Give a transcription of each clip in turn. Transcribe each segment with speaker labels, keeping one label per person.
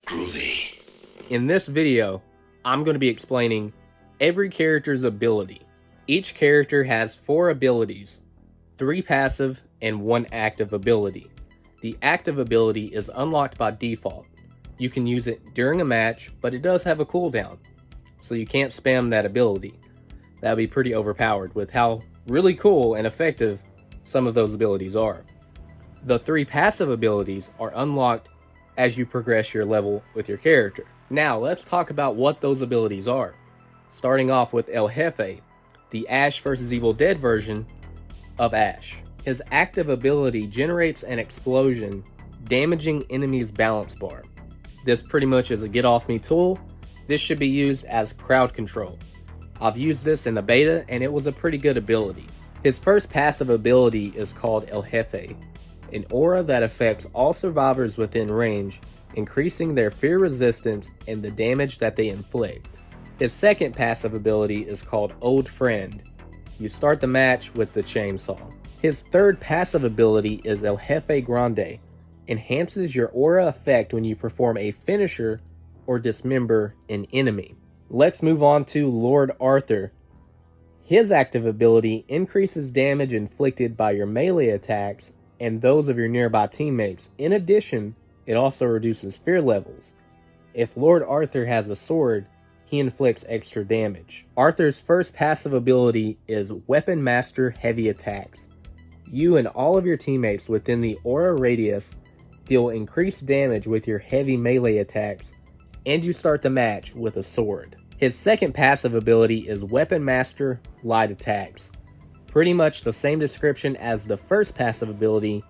Speaker 1: Groovy.
Speaker 2: In this video, I'm going to be explaining every character's ability. Each character has 4 abilities, 3 passive and 1 active ability. The active ability is unlocked by default. You can use it during a match, but it does have a cooldown, so you can't spam that ability. That would be pretty overpowered with how really cool and effective some of those abilities are. The 3 passive abilities are unlocked as you progress your level with your character. Now let's talk about what those abilities are. Starting off with El Jefe, the Ash vs Evil Dead version of Ash. His active ability generates an explosion, damaging enemies' balance bar. This pretty much is a get off me tool. This should be used as crowd control. I've used this in the beta and it was a pretty good ability. His first passive ability is called El Jefe, an aura that affects all survivors within range, increasing their fear resistance and the damage that they inflict. His second passive ability is called Old Friend. You start the match with the chainsaw. His third passive ability is El Jefe Grande, enhances your aura effect when you perform a finisher or dismember an enemy. Let's move on to Lord Arthur. His active ability increases damage inflicted by your melee attacks and those of your nearby teammates. In addition, it also reduces fear levels. If Lord Arthur has a sword, he inflicts extra damage. Arthur's first passive ability is Weapon Master Heavy Attacks. You and all of your teammates within the aura radius deal increased damage with your heavy melee attacks, and you start the match with a sword. His second passive ability is Weapon Master Light Attacks. Pretty much the same description as the first passive ability,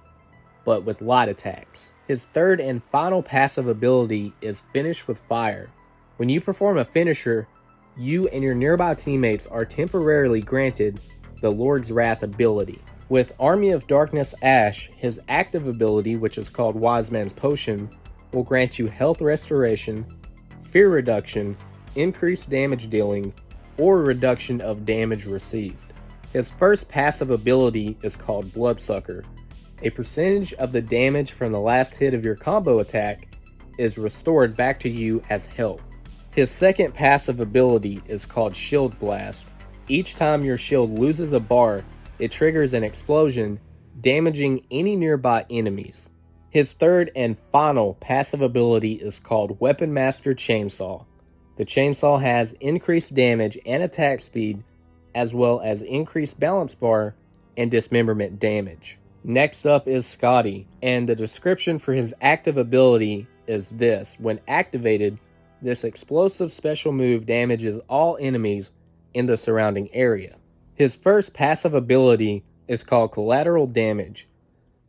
Speaker 2: but with light attacks. His third and final passive ability is Finish with Fire. When you perform a finisher, you and your nearby teammates are temporarily granted the Lord's Wrath ability. With Army of Darkness Ash, his active ability, which is called Wise Man's Potion, will grant you health restoration, fear reduction, increased damage dealing, or reduction of damage received. His first passive ability is called Bloodsucker. A percentage of the damage from the last hit of your combo attack is restored back to you as health. His second passive ability is called Shield Blast. Each time your shield loses a bar, it triggers an explosion, damaging any nearby enemies. His third and final passive ability is called Weapon Master Chainsaw. The chainsaw has increased damage and attack speed, as well as increased balance bar and dismemberment damage. Next up is Scotty, and the description for his active ability is this. When activated, this explosive special move damages all enemies in the surrounding area. His first passive ability is called Collateral Damage.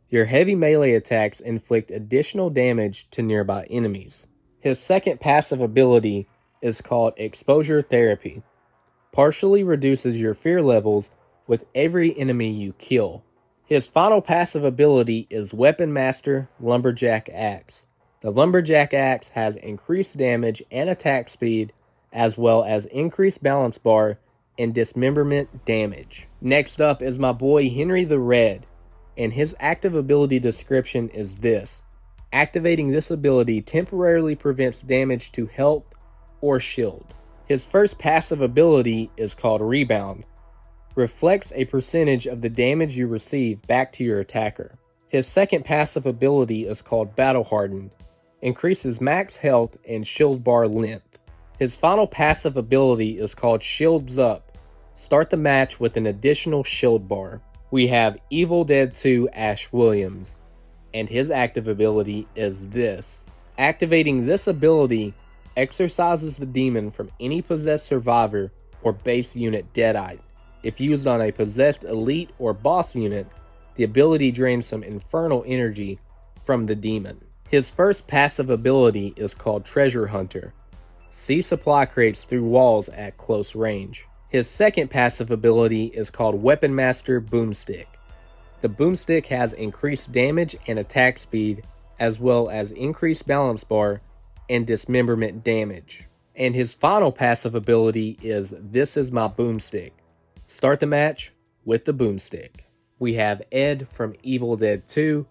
Speaker 2: Your heavy melee attacks inflict additional damage to nearby enemies. His second passive ability is called Exposure Therapy. Partially reduces your fear levels with every enemy you kill. His final passive ability is Weapon Master Lumberjack Axe. The Lumberjack Axe has increased damage and attack speed, as well as increased balance bar and dismemberment damage. Next up is my boy Henry the Red, and his active ability description is this. Activating this ability temporarily prevents damage to health or shield. His first passive ability is called Rebound. Reflects a percentage of the damage you receive back to your attacker. His second passive ability is called Battle Hardened. Increases max health and shield bar length. His final passive ability is called Shields Up. Start the match with an additional shield bar. We have Evil Dead 2 Ash Williams, and his active ability is this. Activating this ability exorcises the demon from any possessed survivor or base unit deadite. If used on a possessed elite or boss unit, the ability drains some infernal energy from the demon. His first passive ability is called Treasure Hunter. See supply crates through walls at close range. His second passive ability is called Weapon Master Boomstick. The Boomstick has increased damage and attack speed, as well as increased balance bar and dismemberment damage. And his final passive ability is This Is My Boomstick. Start the match with the Boomstick. We have Ed from Evil Dead 2.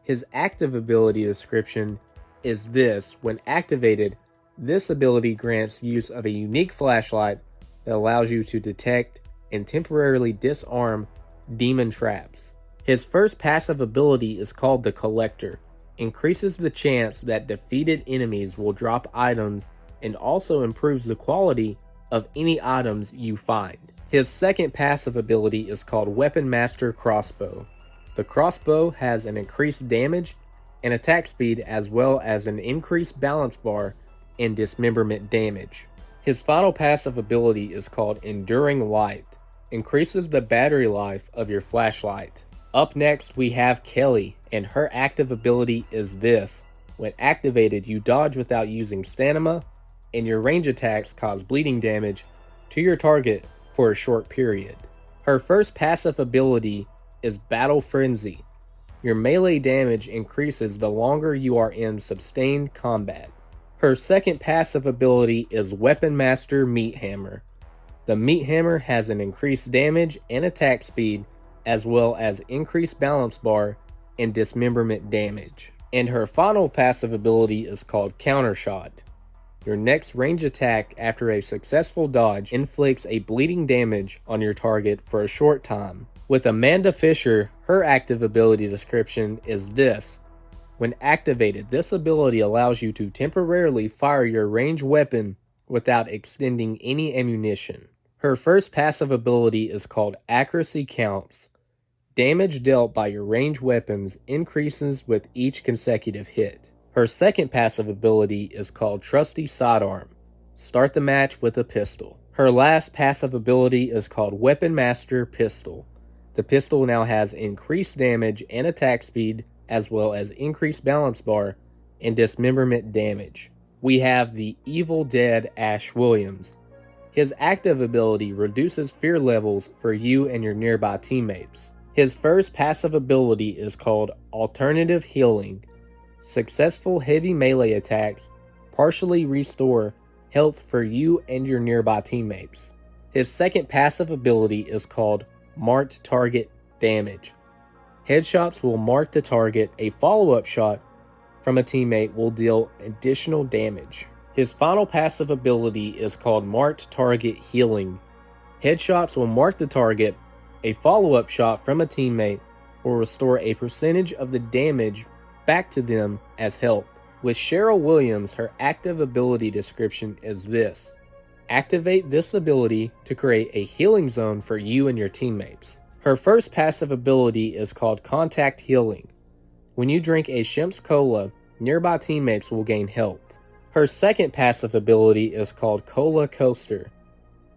Speaker 2: His active ability description is this. When activated, this ability grants use of a unique flashlight that allows you to detect and temporarily disarm demon traps. His first passive ability is called the Collector. Increases the chance that defeated enemies will drop items and also improves the quality of any items you find. His second passive ability is called Weapon Master Crossbow. The crossbow has an increased damage and attack speed as well as an increased balance bar and dismemberment damage. His final passive ability is called Enduring Light. Increases the battery life of your flashlight. Up next we have Kelly, and her active ability is this. When activated, you dodge without using stamina, and your range attacks cause bleeding damage to your target for a short period. Her first passive ability is Battle Frenzy. Your melee damage increases the longer you are in sustained combat. Her second passive ability is Weapon Master Meat Hammer. The Meat Hammer has an increased damage and attack speed, as well as increased balance bar and dismemberment damage. And her final passive ability is called Counter Shot. Your next range attack after a successful dodge inflicts a bleeding damage on your target for a short time. With Amanda Fisher, her active ability description is this. When activated, this ability allows you to temporarily fire your ranged weapon without extending any ammunition. Her first passive ability is called Accuracy Counts. Damage dealt by your ranged weapons increases with each consecutive hit. Her second passive ability is called Trusty Sidearm. Start the match with a pistol. Her last passive ability is called Weapon Master Pistol. The pistol now has increased damage and attack speed, as well as increased balance bar and dismemberment damage. We have the Evil Dead Ash Williams. His active ability reduces fear levels for you and your nearby teammates. His first passive ability is called Alternative Healing. Successful heavy melee attacks partially restore health for you and your nearby teammates. His second passive ability is called Marked Target Damage. Headshots will mark the target. A follow-up shot from a teammate will deal additional damage. His final passive ability is called Marked Target Healing. Headshots will mark the target. A follow-up shot from a teammate will restore a percentage of the damage back to them as health. With Cheryl Williams, her active ability description is this. Activate this ability to create a healing zone for you and your teammates. Her first passive ability is called Contact Healing. When you drink a Shemp's Cola, nearby teammates will gain health. Her second passive ability is called Cola Coaster.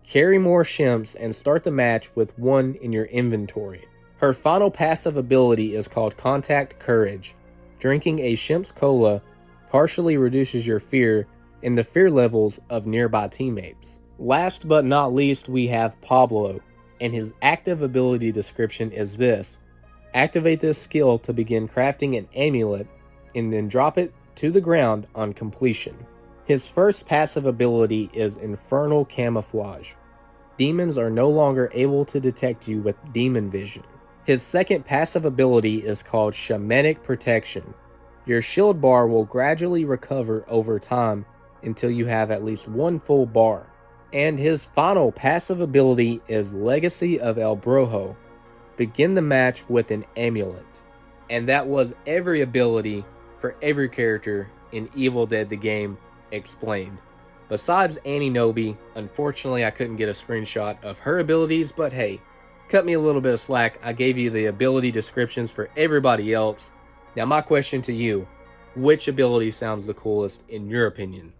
Speaker 2: Carry more Shemps and start the match with one in your inventory. Her final passive ability is called Contact Courage. Drinking a Shemp's Cola partially reduces your fear and the fear levels of nearby teammates. Last but not least, we have Pablo, and his active ability description is this. Activate this skill to begin crafting an amulet and then drop it to the ground on completion. His first passive ability is Infernal Camouflage. Demons are no longer able to detect you with demon vision. His second passive ability is called Shamanic Protection. Your shield bar will gradually recover over time until you have at least one full bar. And his final passive ability is Legacy of El Brojo. Begin the match with an amulet. And that was every ability for every character in Evil Dead the game explained. Besides Annie Knowby, unfortunately I couldn't get a screenshot of her abilities, but hey, cut me a little bit of slack. I gave you the ability descriptions for everybody else. Now my question to you, which ability sounds the coolest in your opinion?